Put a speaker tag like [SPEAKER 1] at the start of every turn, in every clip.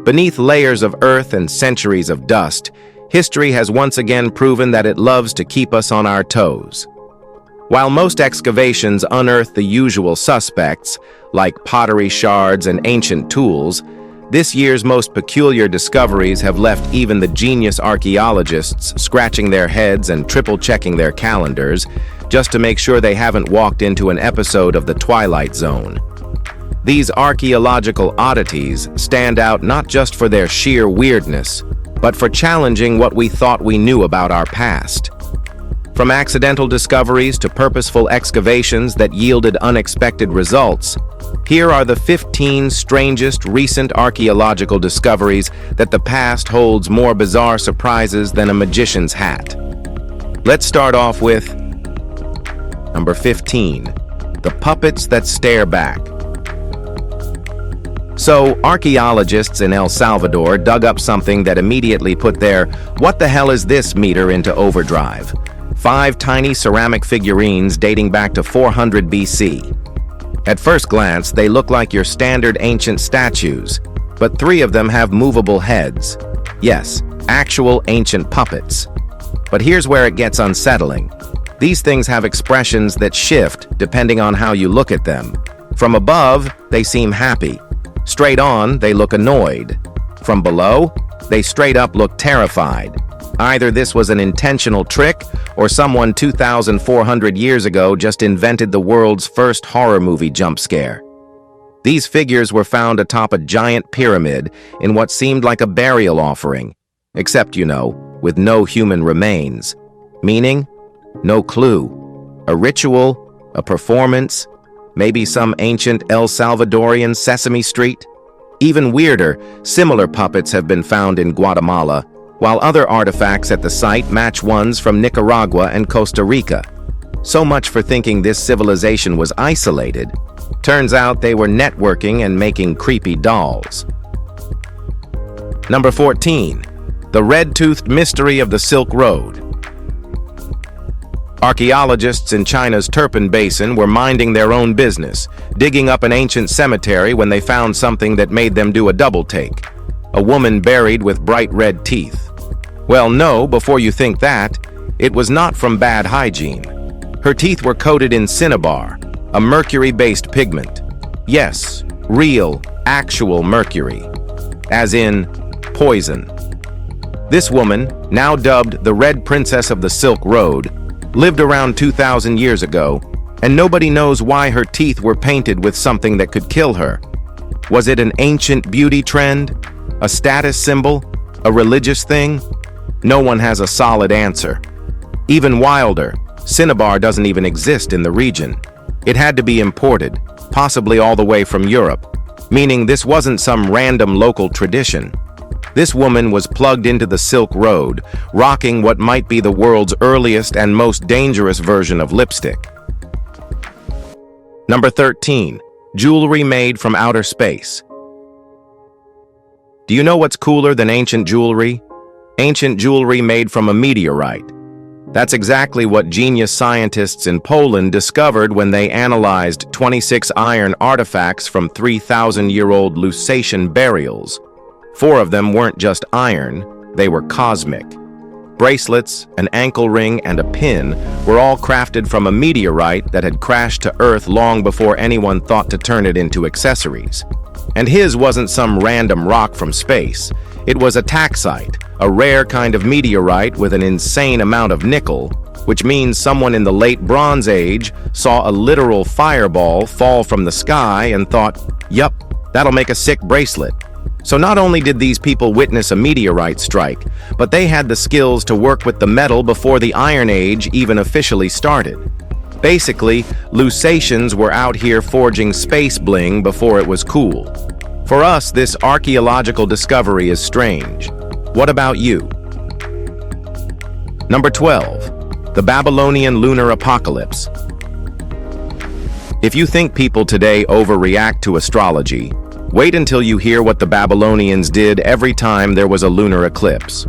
[SPEAKER 1] Beneath layers of earth and centuries of dust, history has once again proven that it loves to keep us on our toes. While most excavations unearth the usual suspects, like pottery shards and ancient tools, this year's most peculiar discoveries have left even the genius archaeologists scratching their heads and triple-checking their calendars just to make sure they haven't walked into an episode of The Twilight Zone. These archaeological oddities stand out not just for their sheer weirdness, but for challenging what we thought we knew about our past. From accidental discoveries to purposeful excavations that yielded unexpected results, here are the 15 strangest recent archaeological discoveries that the past holds more bizarre surprises than a magician's hat. Let's start off with number 15, the puppets that stare back. So, archaeologists in El Salvador dug up something that immediately put their "what the hell is this" meter into overdrive. 5 tiny ceramic figurines dating back to 400 BC. At first glance, they look like your standard ancient statues, but 3 of them have movable heads. Yes, actual ancient puppets. But here's where it gets unsettling. These things have expressions that shift depending on how you look at them. From above, they seem happy. Straight on, they look annoyed. From below, they straight up look terrified. Either this was an intentional trick, or someone 2,400 years ago just invented the world's first horror movie jump scare. These figures were found atop a giant pyramid in what seemed like a burial offering, except, with no human remains. Meaning, no clue. A ritual, a performance, maybe some ancient El Salvadorian Sesame Street? Even weirder, similar puppets have been found in Guatemala, while other artifacts at the site match ones from Nicaragua and Costa Rica. So much for thinking this civilization was isolated. Turns out they were networking and making creepy dolls. Number 14, the red-toothed mystery of the Silk Road. Archaeologists in China's Turpan Basin were minding their own business, digging up an ancient cemetery when they found something that made them do a double take. A woman buried with bright red teeth. Well, no, before you think that, it was not from bad hygiene. Her teeth were coated in cinnabar, a mercury-based pigment. Yes, real, actual mercury. As in, poison. This woman, now dubbed the Red Princess of the Silk Road, lived around 2,000 years ago, and nobody knows why her teeth were painted with something that could kill her. Was it an ancient beauty trend? A status symbol? A religious thing? No one has a solid answer. Even wilder, cinnabar doesn't even exist in the region. It had to be imported, possibly all the way from Europe, meaning this wasn't some random local tradition. This woman was plugged into the Silk Road, rocking what might be the world's earliest and most dangerous version of lipstick. Number 13, jewelry made from outer space. Do you know what's cooler than ancient jewelry? Ancient jewelry made from a meteorite. That's exactly what genius scientists in Poland discovered when they analyzed 26 iron artifacts from 3,000-year-old Lusatian burials. 4 of them weren't just iron, they were cosmic. Bracelets, an ankle ring, and a pin were all crafted from a meteorite that had crashed to Earth long before anyone thought to turn it into accessories. And his wasn't some random rock from space. It was a taxite, a rare kind of meteorite with an insane amount of nickel, which means someone in the late Bronze Age saw a literal fireball fall from the sky and thought, yup, that'll make a sick bracelet. So not only did these people witness a meteorite strike, but they had the skills to work with the metal before the Iron Age even officially started. Basically, Lusatians were out here forging space bling before it was cool. For us, this archaeological discovery is strange. What about you? Number 12, the Babylonian lunar apocalypse. If you think people today overreact to astrology, wait until you hear what the Babylonians did every time there was a lunar eclipse.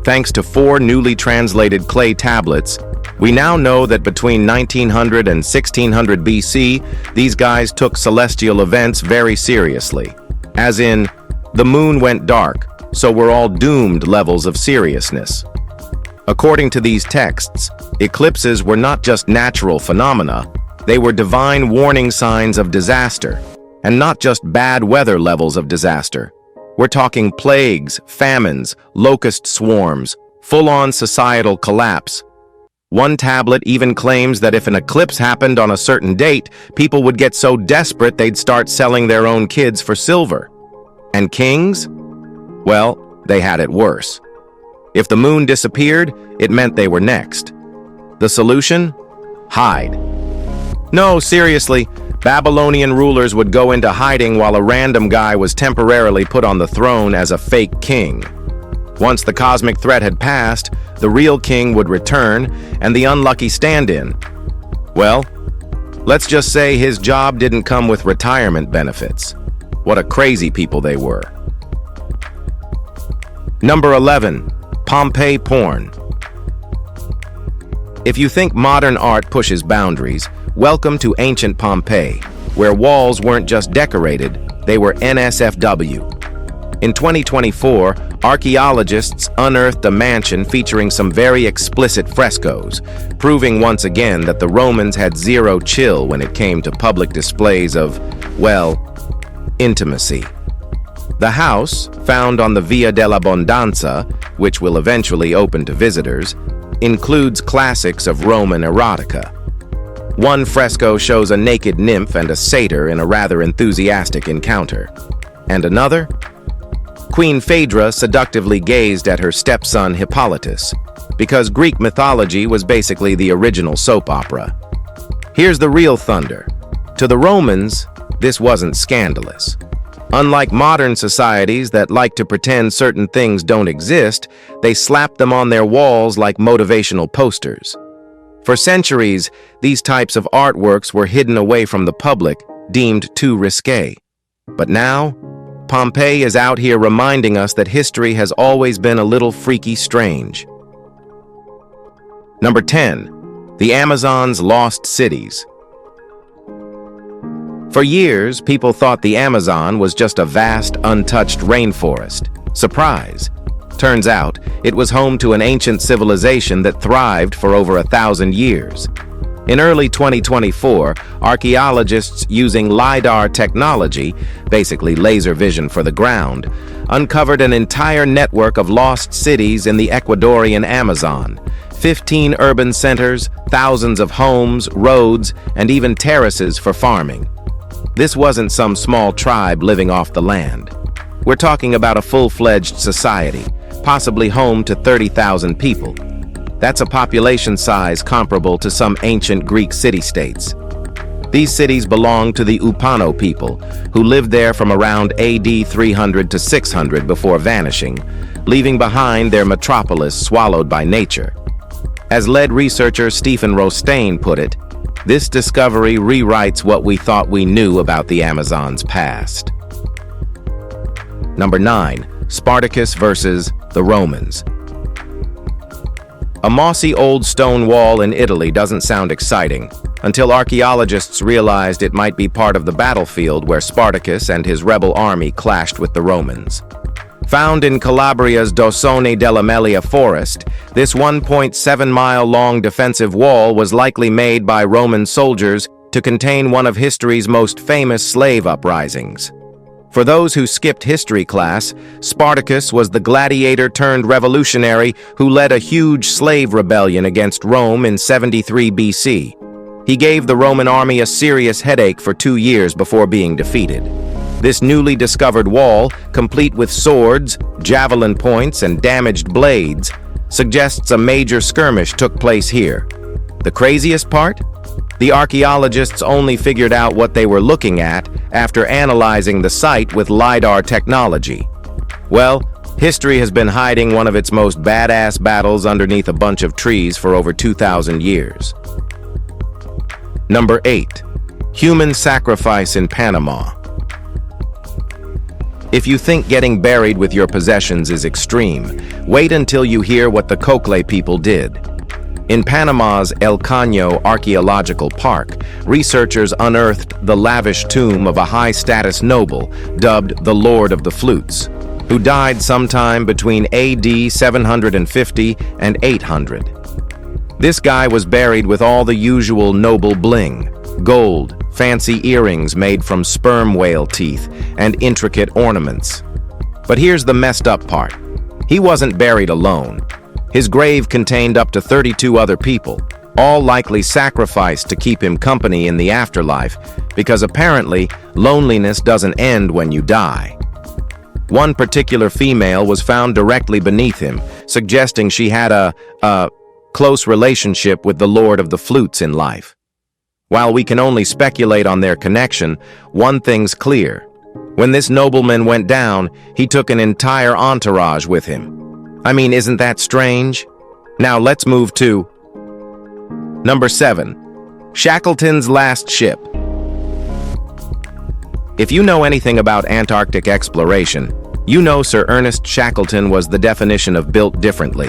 [SPEAKER 1] Thanks to 4 newly translated clay tablets, we now know that between 1900 and 1600 BC, these guys took celestial events very seriously. As in, The moon went dark, so we're all doomed levels of seriousness. According to these texts, eclipses were not just natural phenomena, they were divine warning signs of disaster, and not just bad weather levels of disaster. We're talking plagues, famines, locust swarms, full-on societal collapse. One tablet even claims that if an eclipse happened on a certain date, people would get so desperate they'd start selling their own kids for silver. And kings? Well, they had it worse. If the moon disappeared, it meant they were next. The solution? Hide. No, seriously, Babylonian rulers would go into hiding while a random guy was temporarily put on the throne as a fake king. Once the cosmic threat had passed, the real king would return, and the unlucky stand-in. Well, let's just say his job didn't come with retirement benefits. What a crazy people they were. Number 11. Pompeii porn. If you think modern art pushes boundaries, welcome to ancient Pompeii, where walls weren't just decorated, they were NSFW. In 2024, archaeologists unearthed a mansion featuring some very explicit frescoes, proving once again that the Romans had zero chill when it came to public displays of, well, intimacy. The house, found on the Via dell'Abbondanza, which will eventually open to visitors, includes classics of Roman erotica. One fresco shows a naked nymph and a satyr in a rather enthusiastic encounter. And another? Queen Phaedra seductively gazed at her stepson Hippolytus, because Greek mythology was basically the original soap opera. Here's the real thunder. To the Romans, this wasn't scandalous. Unlike modern societies that like to pretend certain things don't exist, they slapped them on their walls like motivational posters. For centuries, these types of artworks were hidden away from the public, deemed too risque. But now, Pompeii is out here reminding us that history has always been a little freaky strange. Number 10. The Amazon's Lost Cities. For years, people thought the Amazon was just a vast, untouched rainforest. Surprise! Turns out, it was home to an ancient civilization that thrived for over 1,000 years. In early 2024, archaeologists using LiDAR technology, basically laser vision for the ground, uncovered an entire network of lost cities in the Ecuadorian Amazon. 15 urban centers, thousands of homes, roads, and even terraces for farming. This wasn't some small tribe living off the land. We're talking about a full-fledged society, possibly home to 30,000 people. That's a population size comparable to some ancient Greek city-states. These cities belong to the Upano people, who lived there from around AD 300 to 600 before vanishing, leaving behind their metropolis swallowed by nature. As lead researcher Stephen Rostaine put it, this discovery rewrites what we thought we knew about the Amazon's past. Number 9. Spartacus versus the Romans. A mossy old stone wall in Italy doesn't sound exciting, until archaeologists realized it might be part of the battlefield where Spartacus and his rebel army clashed with the Romans. Found in Calabria's Dossone della Melia forest, this 1.7-mile-long defensive wall was likely made by Roman soldiers to contain one of history's most famous slave uprisings. For those who skipped history class, Spartacus was the gladiator-turned-revolutionary who led a huge slave rebellion against Rome in 73 BC. He gave the Roman army a serious headache for 2 years before being defeated. This newly discovered wall, complete with swords, javelin points, and damaged blades, suggests a major skirmish took place here. The craziest part? The archaeologists only figured out what they were looking at after analyzing the site with LiDAR technology. Well, history has been hiding one of its most badass battles underneath a bunch of trees for over 2,000 years. Number 8. Human sacrifice in Panama. If you think getting buried with your possessions is extreme, wait until you hear what the Cocle people did. In Panama's El Caño Archaeological Park, researchers unearthed the lavish tomb of a high-status noble dubbed the Lord of the Flutes, who died sometime between AD 750 and 800. This guy was buried with all the usual noble bling: gold, fancy earrings made from sperm whale teeth, and intricate ornaments. But here's the messed up part. He wasn't buried alone. His grave contained up to 32 other people, all likely sacrificed to keep him company in the afterlife, because apparently loneliness doesn't end when you die. One particular female was found directly beneath him, suggesting she had a close relationship with the Lord of the Flutes in life. While we can only speculate on their connection, one thing's clear. When this nobleman went down, he took an entire entourage with him. I mean, isn't that strange? Now let's move to number 7. Shackleton's last ship. If you know anything about Antarctic exploration, you know Sir Ernest Shackleton was the definition of built differently.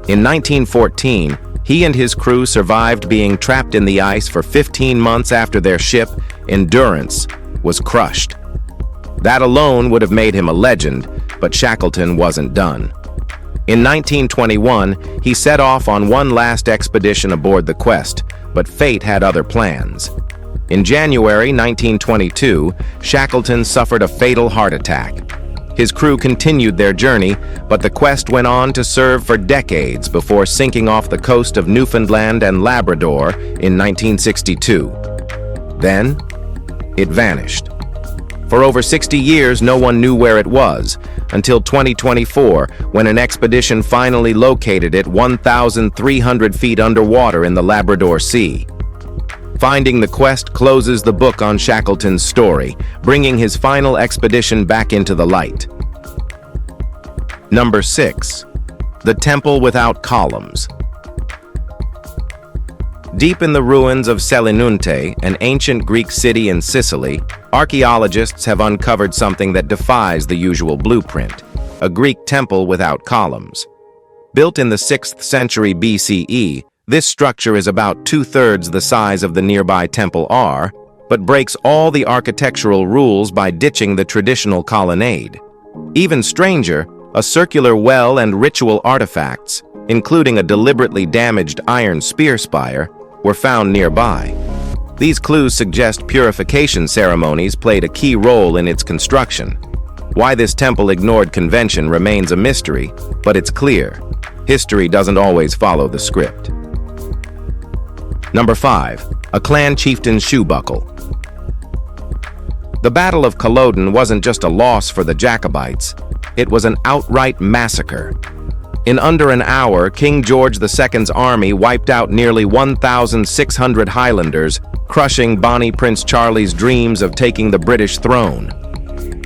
[SPEAKER 1] In 1914, he and his crew survived being trapped in the ice for 15 months after their ship, Endurance, was crushed. That alone would have made him a legend, but Shackleton wasn't done. In 1921, he set off on one last expedition aboard the Quest, but fate had other plans. In January 1922, Shackleton suffered a fatal heart attack. His crew continued their journey, but the Quest went on to serve for decades before sinking off the coast of Newfoundland and Labrador in 1962. Then, it vanished. For over 60 years, no one knew where it was, until 2024, when an expedition finally located it 1,300 feet underwater in the Labrador Sea. Finding the Quest closes the book on Shackleton's story, bringing his final expedition back into the light. Number 6. The Temple Without Columns. Deep in the ruins of Selinunte, an ancient Greek city in Sicily, archaeologists have uncovered something that defies the usual blueprint: a Greek temple without columns. Built in the 6th century BCE, this structure is about 2/3 the size of the nearby Temple R, but breaks all the architectural rules by ditching the traditional colonnade. Even stranger, a circular well and ritual artifacts, including a deliberately damaged iron spear spire, were found nearby. These clues suggest purification ceremonies played a key role in its construction. Why this temple ignored convention remains a mystery, but it's clear. History doesn't always follow the script. Number 5. A clan chieftain's shoe buckle. The Battle of Culloden wasn't just a loss for the Jacobites, it was an outright massacre. In under an hour, King George II's army wiped out nearly 1,600 Highlanders, crushing Bonnie Prince Charlie's dreams of taking the British throne.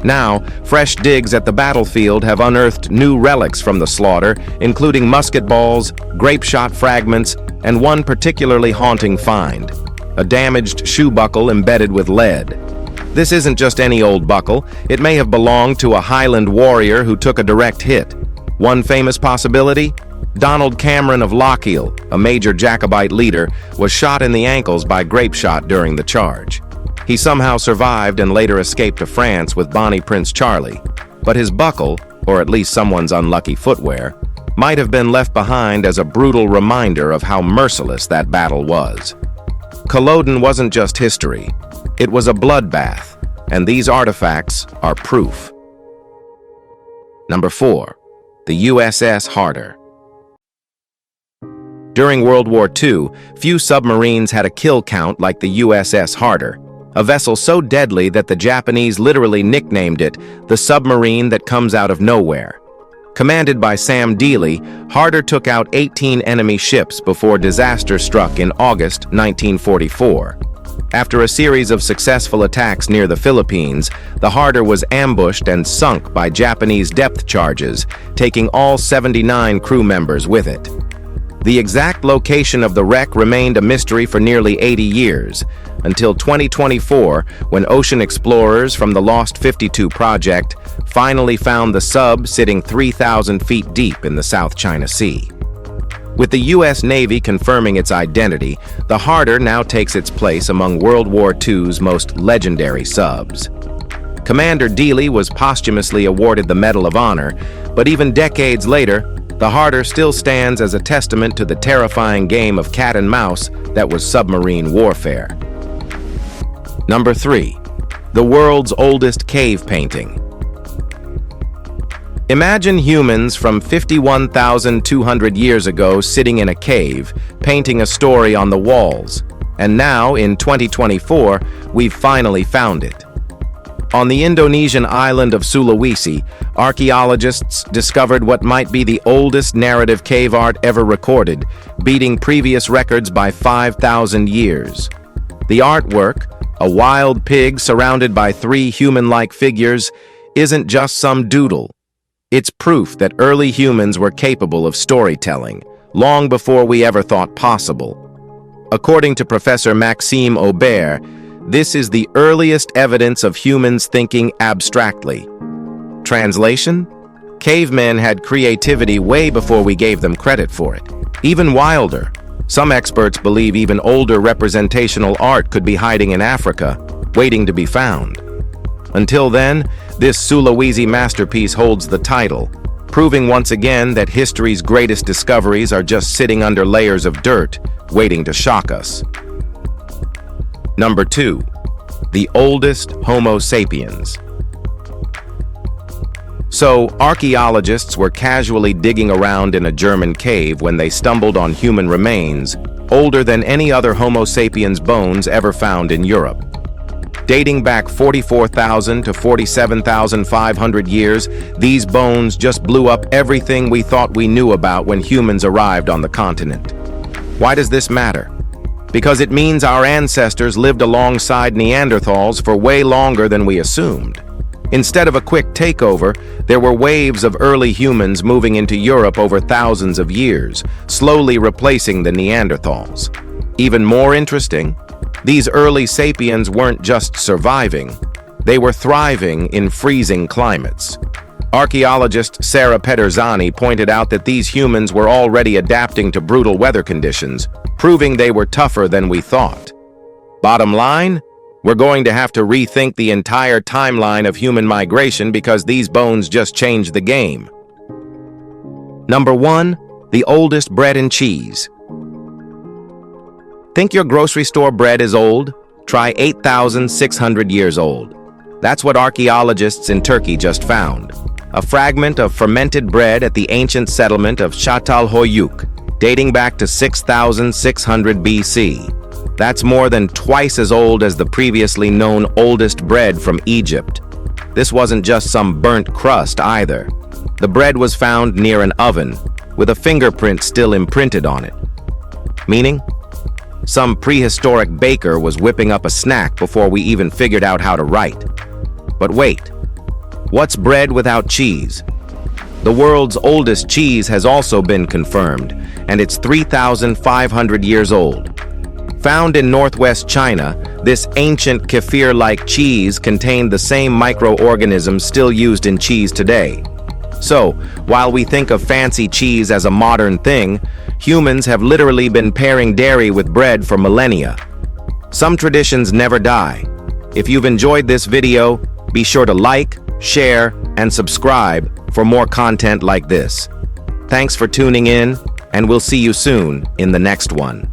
[SPEAKER 1] Now, fresh digs at the battlefield have unearthed new relics from the slaughter, including musket balls, grape shot fragments, and one particularly haunting find: a damaged shoe buckle embedded with lead. This isn't just any old buckle, it may have belonged to a Highland warrior who took a direct hit. One famous possibility? Donald Cameron of Lochiel, a major Jacobite leader, was shot in the ankles by grape shot during the charge. He somehow survived and later escaped to France with Bonnie Prince Charlie, but his buckle, or at least someone's unlucky footwear, might have been left behind as a brutal reminder of how merciless that battle was. Culloden wasn't just history, it was a bloodbath, and these artifacts are proof. Number 4. The USS Harder. During World War II, few submarines had a kill count like the USS Harder, a vessel so deadly that the Japanese literally nicknamed it the submarine that comes out of nowhere. Commanded by Sam Dealey, Harder took out 18 enemy ships before disaster struck in August 1944. After a series of successful attacks near the Philippines, the Harder was ambushed and sunk by Japanese depth charges, taking all 79 crew members with it. The exact location of the wreck remained a mystery for nearly 80 years, until 2024, when ocean explorers from the Lost 52 project finally found the sub sitting 3,000 feet deep in the South China Sea. With the U.S. Navy confirming its identity, the Harder now takes its place among World War II's most legendary subs. Commander Dealey was posthumously awarded the Medal of Honor, but even decades later, the Harder still stands as a testament to the terrifying game of cat and mouse that was submarine warfare. Number 3. The world's oldest cave painting. Imagine humans from 51,200 years ago sitting in a cave, painting a story on the walls. And now, in 2024, we've finally found it. On the Indonesian island of Sulawesi, archaeologists discovered what might be the oldest narrative cave art ever recorded, beating previous records by 5,000 years. The artwork, a wild pig surrounded by 3 human-like figures, isn't just some doodle. It's proof that early humans were capable of storytelling, long before we ever thought possible. According to Professor Maxime Aubert, this is the earliest evidence of humans thinking abstractly. Translation? Cavemen had creativity way before we gave them credit for it. Even wilder. Some experts believe even older representational art could be hiding in Africa, waiting to be found. Until then, this Sulawesi masterpiece holds the title, proving once again that history's greatest discoveries are just sitting under layers of dirt, waiting to shock us. Number 2. The oldest Homo sapiens. So, archaeologists were casually digging around in a German cave when they stumbled on human remains, older than any other Homo sapiens bones ever found in Europe. Dating back 44,000 to 47,500 years, these bones just blew up everything we thought we knew about when humans arrived on the continent. Why does this matter? Because it means our ancestors lived alongside Neanderthals for way longer than we assumed. Instead of a quick takeover, there were waves of early humans moving into Europe over thousands of years, slowly replacing the Neanderthals. Even more interesting, these early sapiens weren't just surviving, they were thriving in freezing climates. Archaeologist Sarah Pederzani pointed out that these humans were already adapting to brutal weather conditions, proving they were tougher than we thought. Bottom line, we're going to have to rethink the entire timeline of human migration because these bones just changed the game. Number 1. The oldest bread and cheese. Think your grocery store bread is old? Try 8,600 years old. That's what archaeologists in Turkey just found. A fragment of fermented bread at the ancient settlement of Çatalhöyük, dating back to 6,600 BC. That's more than twice as old as the previously known oldest bread from Egypt. This wasn't just some burnt crust either. The bread was found near an oven, with a fingerprint still imprinted on it. Meaning? Some prehistoric baker was whipping up a snack before we even figured out how to write. But wait, what's bread without cheese? The world's oldest cheese has also been confirmed, and it's 3,500 years old. Found in northwest China, this ancient kefir-like cheese contained the same microorganisms still used in cheese today. So, while we think of fancy cheese as a modern thing, humans have literally been pairing dairy with bread for millennia. Some traditions never die. If you've enjoyed this video, be sure to like, share, and subscribe for more content like this. Thanks for tuning in, and we'll see you soon in the next one.